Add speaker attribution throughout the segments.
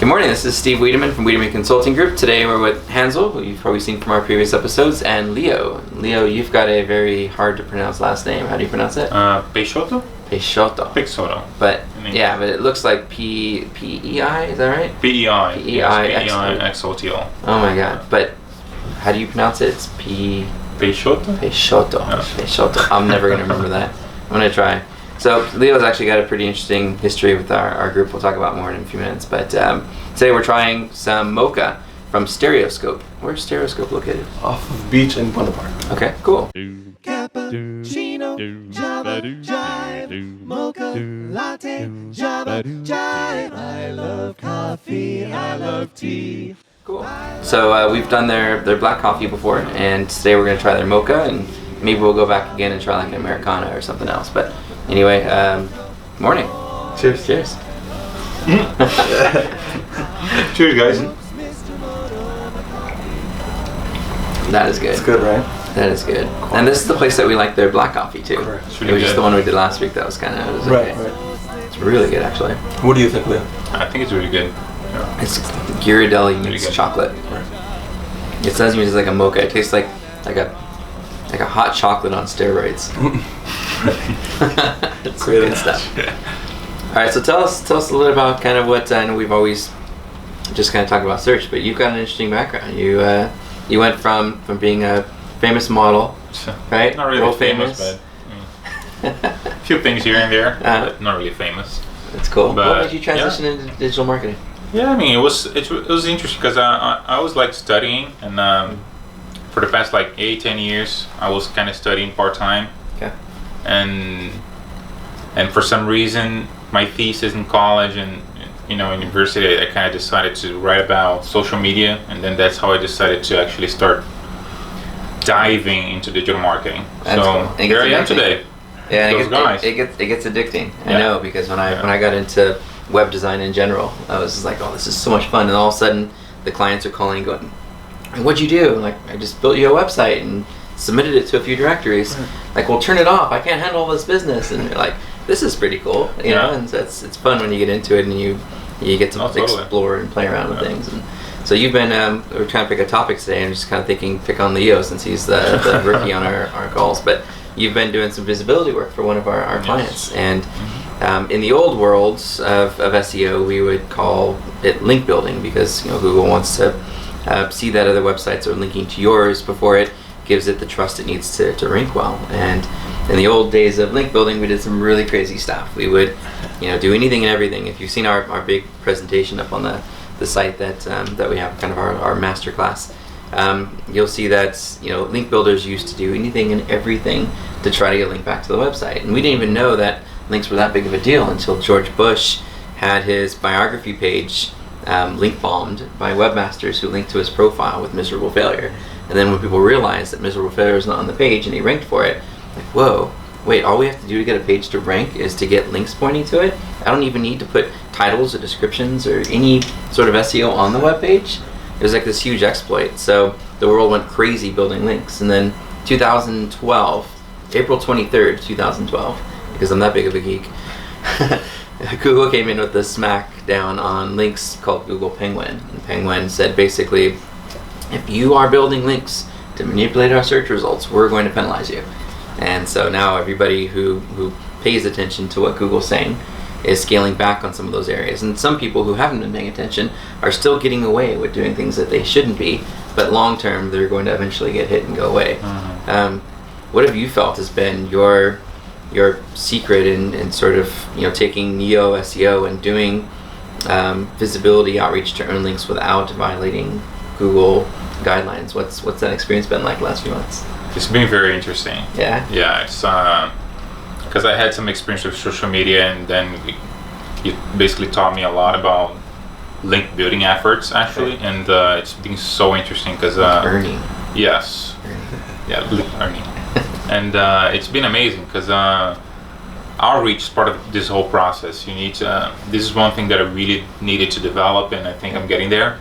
Speaker 1: Good morning, this is Steve Wiideman from Wiideman Consulting Group. Today we're with Hansel, who you've probably seen from our previous episodes, and Leo. Leo, you've got a very hard to pronounce last name. How do you pronounce it?
Speaker 2: Peixoto?
Speaker 1: Peixoto.
Speaker 2: Peixoto.
Speaker 1: But yeah, but it looks like P-E-I, is that right?
Speaker 2: P-E-I.
Speaker 1: P-E-I-X-O-T-O. Oh my god. But how do you pronounce it? It's
Speaker 2: Peixoto?
Speaker 1: Peixoto.
Speaker 2: Yeah.
Speaker 1: Peixoto. I'm never going to remember that. I'm going to try. So Leo's actually got a pretty interesting history with our group. We'll talk about more in a few minutes. But today we're trying some mocha from Stereoscope. Where's Stereoscope located?
Speaker 3: Off of Beach in Buena Park.
Speaker 1: Okay, cool.
Speaker 4: Cappuccino, Java Jive, Mocha, Latte, Java Jive. I love coffee, I love tea.
Speaker 1: Cool. So we've done their black coffee before, and today we're going to try their mocha, and maybe we'll go back again and try like an Americano or something else. But anyway, morning.
Speaker 3: Cheers.
Speaker 1: Cheers.
Speaker 2: Cheers, guys.
Speaker 1: That is good.
Speaker 3: It's good, right?
Speaker 1: That is good. And this is the place that we like their black coffee too.
Speaker 3: Correct.
Speaker 2: It's
Speaker 1: It
Speaker 2: really
Speaker 1: was just
Speaker 2: good.
Speaker 1: the one we did last week that was kind of
Speaker 3: Right,
Speaker 1: okay.
Speaker 3: right.
Speaker 1: It's really good actually.
Speaker 3: What do you think, Leo?
Speaker 2: I think it's really good. Yeah.
Speaker 1: It's Ghirardelli mixed
Speaker 2: good.
Speaker 1: chocolate.
Speaker 3: Right.
Speaker 1: It says to me it's like a mocha. It tastes like a hot chocolate on steroids. It's
Speaker 3: Great
Speaker 1: good stuff. All right, so tell us a little bit about kind of what I know we've always just kind of talked about search, but you've got an interesting background. You went from being a famous model, right?
Speaker 2: Not really
Speaker 1: World
Speaker 2: famous, but a few things here and there, but not really famous.
Speaker 1: That's cool.
Speaker 2: But,
Speaker 1: What made you transition into digital marketing?
Speaker 2: Yeah, I mean, it was interesting because I was like studying, and for the past like 8-10 years, I was kind of studying part-time.
Speaker 1: Okay.
Speaker 2: And for some reason, my thesis in college and university, I kind of decided to write about social media, and then that's how I decided to actually start diving into digital marketing.
Speaker 1: That's
Speaker 2: so
Speaker 1: cool. And it
Speaker 2: here I
Speaker 1: gets
Speaker 2: am
Speaker 1: addicting.
Speaker 2: today.
Speaker 1: Yeah, and
Speaker 2: Those guys.
Speaker 1: it gets addicting. I
Speaker 2: Yeah.
Speaker 1: know, because when I
Speaker 2: Yeah.
Speaker 1: got into web design in general, I was just like, oh, this is so much fun. And all of a sudden, the clients are calling, going, "What'd you do?" Like, I just built you a website and submitted it to a few directories. Like, well, turn it off. I can't handle all this business. And you're like, this is pretty cool, you know. And so it's fun when you get into it and you get to
Speaker 2: Totally.
Speaker 1: explore and play around with
Speaker 2: Yeah.
Speaker 1: things. And so you've been we're trying to pick a topic today. I'm just kind of thinking pick on Leo since he's the rookie on our calls, but you've been doing some visibility work for one of our clients, and in the old worlds of SEO, we would call it link building, because Google wants to see that other websites are linking to yours before it gives it the trust it needs to rank well. And in the old days of link building, we did some really crazy stuff. We would do anything and everything. If you've seen our big presentation up on the site that we have, kind of our master class, you'll see that link builders used to do anything and everything to try to get a link back to the website. And we didn't even know that links were that big of a deal until George Bush had his biography page link bombed by webmasters who linked to his profile with miserable failure. And then when people realized that miserable failure is not on the page and he ranked for it, like, whoa, wait, all we have to do to get a page to rank is to get links pointing to it? I don't even need to put titles or descriptions or any sort of SEO on the web page. It was like this huge exploit. So the world went crazy building links. And then 2012, April 23rd, 2012, because I'm that big of a geek, Google came in with this smackdown on links called Google Penguin. And Penguin said basically, if you are building links to manipulate our search results, we're going to penalize you. And so now everybody who pays attention to what Google's saying is scaling back on some of those areas. And some people who haven't been paying attention are still getting away with doing things that they shouldn't be, but long term they're going to eventually get hit and go away. What have you felt has been your secret in sort of taking neo SEO and doing visibility outreach to earn links without violating Google guidelines? What's that experience been like the last few months?
Speaker 2: It's been very interesting.
Speaker 1: Yeah?
Speaker 2: Yeah, it's because I had some experience with social media, and then it basically taught me a lot about link building efforts, actually. Okay. And it's been so interesting because
Speaker 1: earning.
Speaker 2: Yes. Yeah, link earning. And it's been amazing because outreach is part of this whole process. You need to. This is one thing that I really needed to develop, and I think I'm getting there,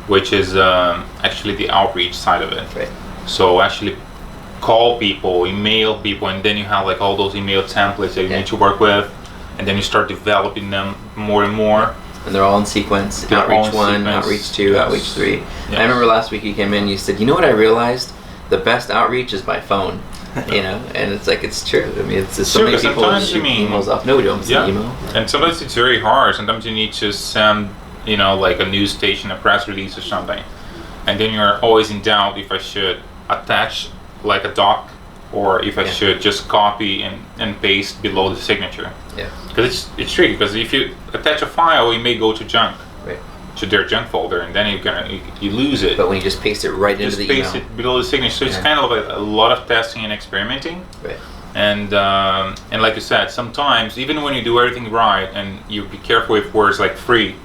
Speaker 2: which is actually the outreach side of it.
Speaker 1: Right.
Speaker 2: So actually call people, email people, and then you have all those email templates that you need to work with, and then you start developing them more and more.
Speaker 1: and they're all in sequence.
Speaker 2: They're all
Speaker 1: Outreach
Speaker 2: in
Speaker 1: 1,
Speaker 2: sequence.
Speaker 1: Outreach 2,
Speaker 2: Yes.
Speaker 1: Outreach 3.
Speaker 2: Yes.
Speaker 1: I remember last week you came in and you said, you know what I realized? The best outreach is by phone. And it's like, it's true. I mean, it's just so
Speaker 2: Sure,
Speaker 1: many
Speaker 2: 'cause
Speaker 1: people
Speaker 2: sometimes,
Speaker 1: shoot
Speaker 2: I mean,
Speaker 1: emails off. Nobody opens
Speaker 2: Yeah,
Speaker 1: the email.
Speaker 2: and sometimes it's very hard. Sometimes you need to send, like a news station, a press release or something, and then you're always in doubt if I should attach like a doc or if I should just copy and paste below the signature.
Speaker 1: Yeah.
Speaker 2: Because it's tricky. Because if you attach a file, it may go to junk,
Speaker 1: Right.
Speaker 2: to their junk folder, and then you lose it.
Speaker 1: But when you just paste it right into
Speaker 2: Just
Speaker 1: the
Speaker 2: paste
Speaker 1: email.
Speaker 2: it below the signature. So it's kind of like a lot of testing and experimenting.
Speaker 1: Right.
Speaker 2: And like you said, sometimes even when you do everything right and you be careful with words like free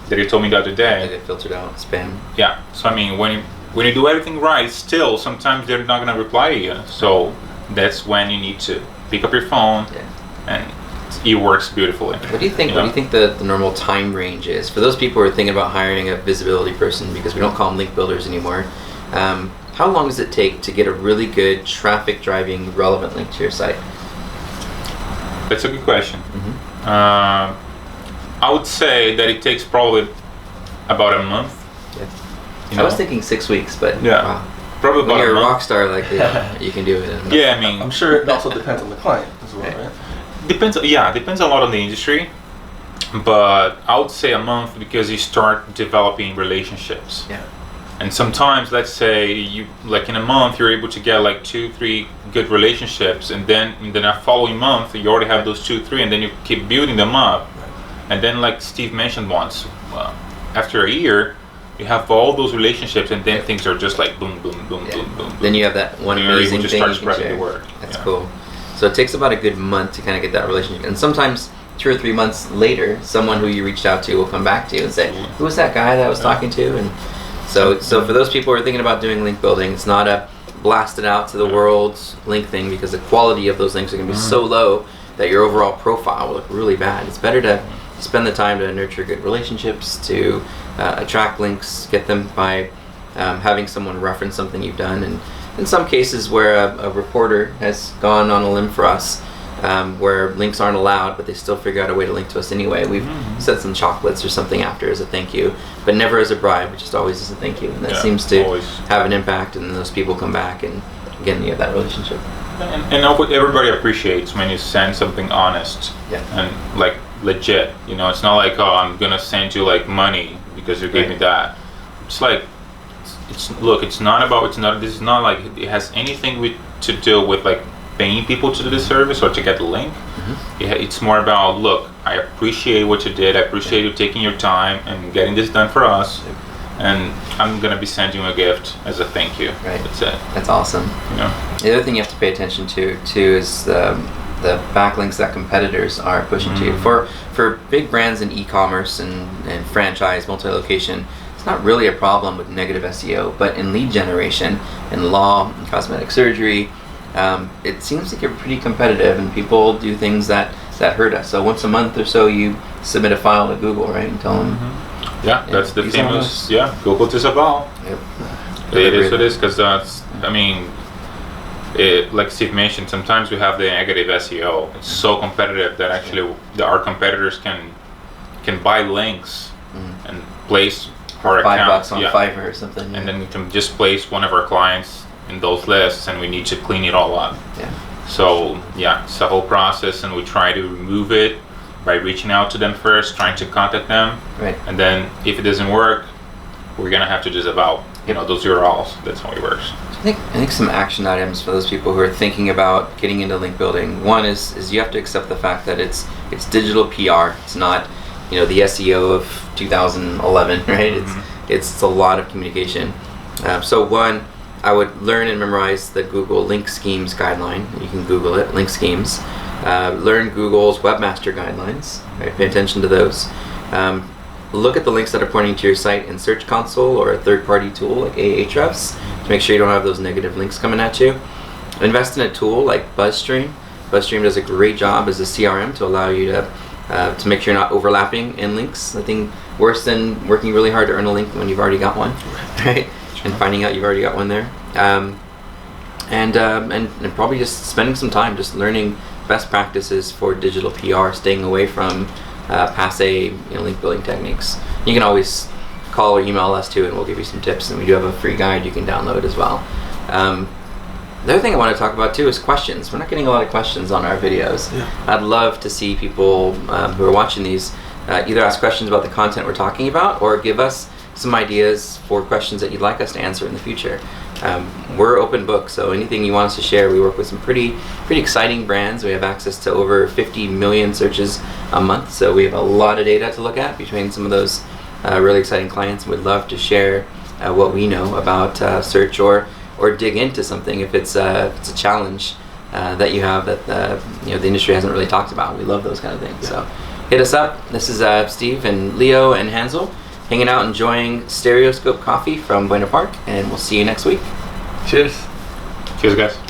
Speaker 2: that you told me the other
Speaker 1: I
Speaker 2: day.
Speaker 1: get filtered out, spam.
Speaker 2: Yeah. So I mean, when you do everything right, still sometimes they're not gonna reply to you. So that's when you need to pick up your phone, and it works beautifully.
Speaker 1: What do you think? What do you think the normal time range is for those people who are thinking about hiring a visibility person? Because we don't call them link builders anymore. How long does it take to get a really good traffic driving relevant link to your site?
Speaker 2: That's a good question. I would say that it takes probably about a month.
Speaker 1: I was thinking 6 weeks, but wow.
Speaker 2: Probably
Speaker 1: When
Speaker 2: about
Speaker 1: you're
Speaker 2: a
Speaker 1: a
Speaker 2: month.
Speaker 1: rock star like you can do it. In a month.
Speaker 2: Yeah, I mean,
Speaker 3: I'm sure it also depends on the client as well, right?
Speaker 2: depends. Yeah, depends a lot on the industry, but I would say a month because you start developing relationships.
Speaker 1: Yeah.
Speaker 2: And sometimes, let's say you like in a month, you're able to get like 2-3 good relationships, and then in the following month, you already have those 2-3, and then you keep building them up. And then, like Steve mentioned once, after a year, you have all those relationships, and then things are just like boom, boom, boom, boom, boom.
Speaker 1: Then you have that one
Speaker 2: You're
Speaker 1: amazing
Speaker 2: able to
Speaker 1: thing
Speaker 2: start
Speaker 1: you can
Speaker 2: spreading
Speaker 1: share.
Speaker 2: the word.
Speaker 1: That's cool. So it takes about a good month to kind of get that relationship, and sometimes 2 or 3 months later, someone who you reached out to will come back to you and say, "Who was that guy that I was talking to?" And so for those people who are thinking about doing link building, it's not a blast it out to the world's link thing, because the quality of those links are going to be so low that your overall profile will look really bad. It's better to spend the time to nurture good relationships, to attract links, get them by having someone reference something you've done. And in some cases where a reporter has gone on a limb for us, where links aren't allowed, but they still figure out a way to link to us anyway, we've sent some chocolates or something after as a thank you, but never as a bribe, just always as a thank you. And that seems to have an impact, and those people come back, and again, you have that relationship.
Speaker 2: And everybody appreciates when you send something honest and like legit. It's not like, oh, I'm gonna send you like money because you gave me that. It's like, this is not like it has anything to do with like paying people to do the service or to get the link. It's more about, look, I appreciate what you did. I appreciate you taking your time and getting this done for us. And I'm gonna be sending you a gift as a thank you.
Speaker 1: Right.
Speaker 2: That's it.
Speaker 1: That's awesome. The other thing you have to pay attention to too is the backlinks that competitors are pushing to you. For big brands in e-commerce and franchise, multi-location, it's not really a problem with negative SEO, but in lead generation, in law, in cosmetic surgery, it seems like you're pretty competitive, and people do things that hurt us. So once a month or so, you submit a file to Google, right, and tell them.
Speaker 2: That's the famous Google Disavow.
Speaker 1: Yep.
Speaker 2: It is what it is, because like Steve mentioned, sometimes we have the negative SEO. It's so competitive that actually our competitors can buy links and place our account.
Speaker 1: $5 on Fiverr or something.
Speaker 2: And then we can just place one of our clients in those lists, and we need to clean it all up. So it's a whole process, and we try to remove it by reaching out to them first, trying to contact them, and then if it doesn't work, we're gonna have to disavow those URLs. That's how it works.
Speaker 1: I think some action items for those people who are thinking about getting into link building. One is you have to accept the fact that it's digital PR. It's not the SEO of 2011, right? It's a lot of communication. So one, I would learn and memorize the Google Link Schemes guideline. You can Google it, Link Schemes. Learn Google's Webmaster Guidelines. Right? Pay attention to those. Look at the links that are pointing to your site in Search Console or a third-party tool like Ahrefs to make sure you don't have those negative links coming at you. Invest in a tool like BuzzStream. BuzzStream does a great job as a CRM to allow you to make sure you're not overlapping in links. Nothing worse than working really hard to earn a link when you've already got one, right? And finding out you've already got one there. And probably just spending some time just learning best practices for digital PR, staying away from passe link building techniques. You can always call or email us too, and we'll give you some tips. And we do have a free guide you can download as well. The other thing I want to talk about too is questions. We're not getting a lot of questions on our videos.
Speaker 3: Yeah.
Speaker 1: I'd love to see people who are watching these either ask questions about the content we're talking about, or give us some ideas for questions that you'd like us to answer in the future. We're open book, so anything you want us to share. We work with some pretty exciting brands. We have access to over 50 million searches a month, so we have a lot of data to look at between some of those really exciting clients. We'd love to share what we know about search, or dig into something if it's a challenge that you have that the industry hasn't really talked about. We love those kind of things. Yeah. So hit us up. This is Steve and Leo and Hansel hanging out, enjoying Stereoscope Coffee from Buena Park, and we'll see you next week.
Speaker 3: Cheers.
Speaker 2: Cheers, guys.